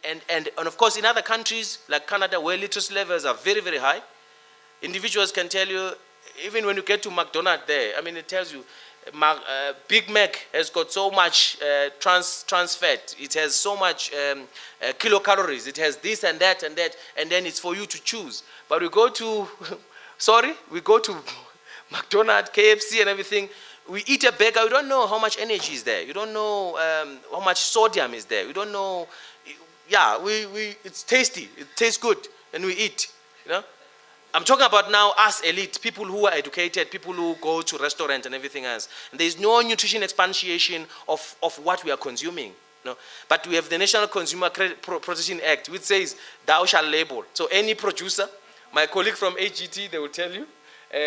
And of course, in other countries like Canada, where literacy levels are very, very high, individuals can tell you, even when you get to McDonald's there, I mean, it tells you, Big Mac has got so much trans fat, it has so much kilocalories, it has this and that, and then it's for you to choose. But we go to, we go to McDonald's, KFC and everything, we eat a burger, we don't know how much energy is there, you don't know how much sodium is there, we don't know, yeah, it's tasty, it tastes good, and we eat, you know. I'm talking about now us elite, people who are educated, people who go to restaurants and everything else. And there's no nutrition expansion of what we are consuming. No? But we have the National Consumer Protection Act, which says, thou shalt label. So any producer, my colleague from AGT, they will tell you,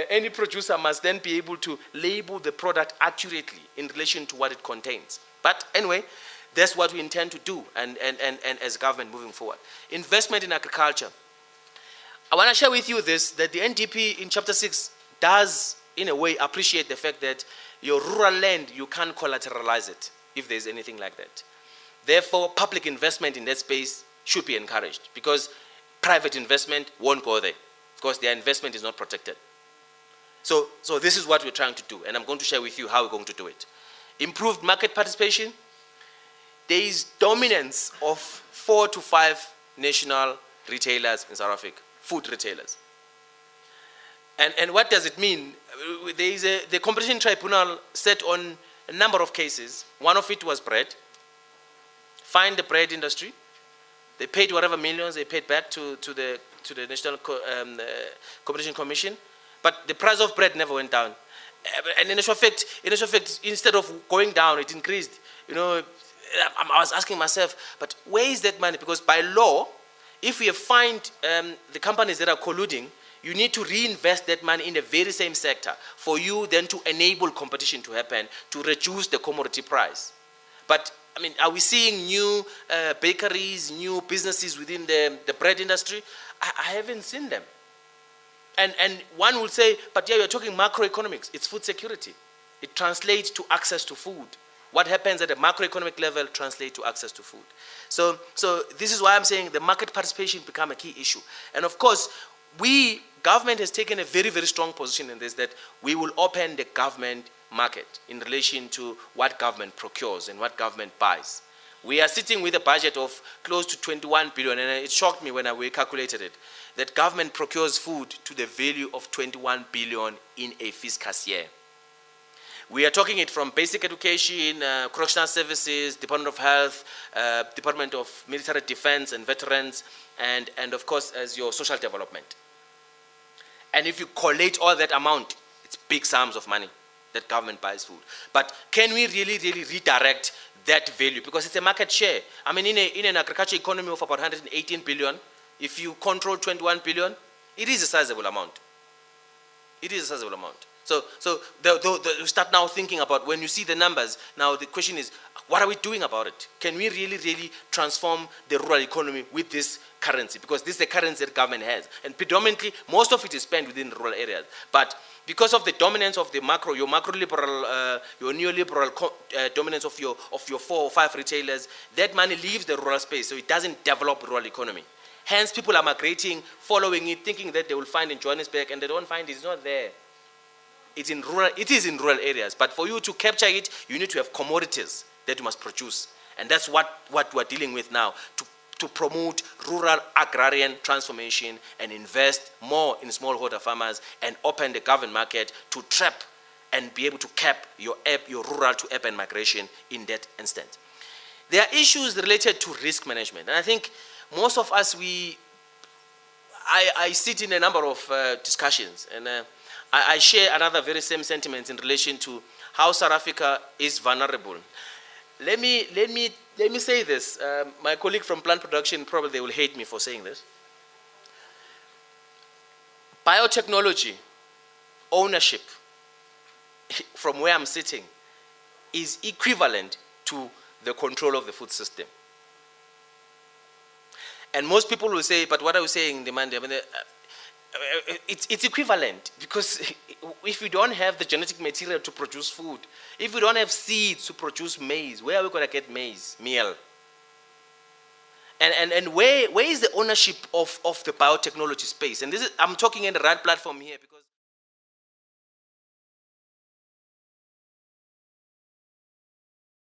any producer must then be able to label the product accurately in relation to what it contains. But anyway, that's what we intend to do and as government moving forward. Investment in agriculture. I want to share with you this, that the NDP in Chapter 6 does, in a way, appreciate the fact that your rural land, you can't collateralize it, if there's anything like that. Therefore, public investment in that space should be encouraged, because private investment won't go there, because their investment is not protected. So this is what we're trying to do, and I'm going to share with you how we're going to do it. Improved market participation. There is dominance of 4 to 5 national retailers in South Africa. Food retailers. And what does it mean? There is the Competition Tribunal set on a number of cases. One of it was bread. Fined the bread industry. They paid whatever millions they paid back to the National Competition Commission. But the price of bread never went down. And in actual fact, instead of going down, it increased. You know, I was asking myself, but where is that money? Because by law, if we have fined the companies that are colluding, you need to reinvest that money in the very same sector for you then to enable competition to happen, to reduce the commodity price. But, I mean, are we seeing new bakeries, new businesses within the bread industry? I haven't seen them. And one will say, but yeah, you're talking macroeconomics. It's food security. It translates to access to food. What happens at a macroeconomic level translates to access to food. So this is why I'm saying the market participation become a key issue. And of course, government has taken a very, very strong position in this, that we will open the government market in relation to what government procures and what government buys. We are sitting with a budget of close to 21 billion, and it shocked me when we calculated it, that government procures food to the value of 21 billion in a fiscal year. We are talking it from basic education, correctional services, Department of Health, Department of Military Defense and Veterans, and of course as your social development. And if you collate all that amount, it's big sums of money that government buys food. But can we really, really redirect that value? Because it's a market share. I mean, in an agriculture economy of about 118 billion, if you control 21 billion, it is a sizable amount. It is a sizable amount. So you start now thinking about, when you see the numbers, now the question is, what are we doing about it? Can we really, really transform the rural economy with this currency? Because this is the currency that government has. And predominantly, most of it is spent within rural areas. But because of the dominance of the your macro-liberal, your neoliberal dominance of your 4 or 5 retailers, that money leaves the rural space, so it doesn't develop rural economy. Hence, people are migrating, following it, thinking that they will find in Johannesburg, and they don't find it's not there. It is in rural areas, but for you to capture it, you need to have commodities that you must produce. And that's what we're dealing with now, to promote rural agrarian transformation and invest more in smallholder farmers and open the government market to trap and be able to cap your rural to urban migration in that instant. There are issues related to risk management, and I think most of us, I sit in a number of discussions, and I share another very same sentiments in relation to how South Africa is vulnerable. Let me say this. My colleague from plant production, probably they will hate me for saying this. Biotechnology ownership, from where I'm sitting, is equivalent to the control of the food system. And most people will say, but what are you saying, Ndimande? I mean, it's equivalent, because if we don't have the genetic material to produce food, if we don't have seeds to produce maize, where are we going to get maize, meal? And where is the ownership of the biotechnology space? And this is, I'm talking in the right platform here because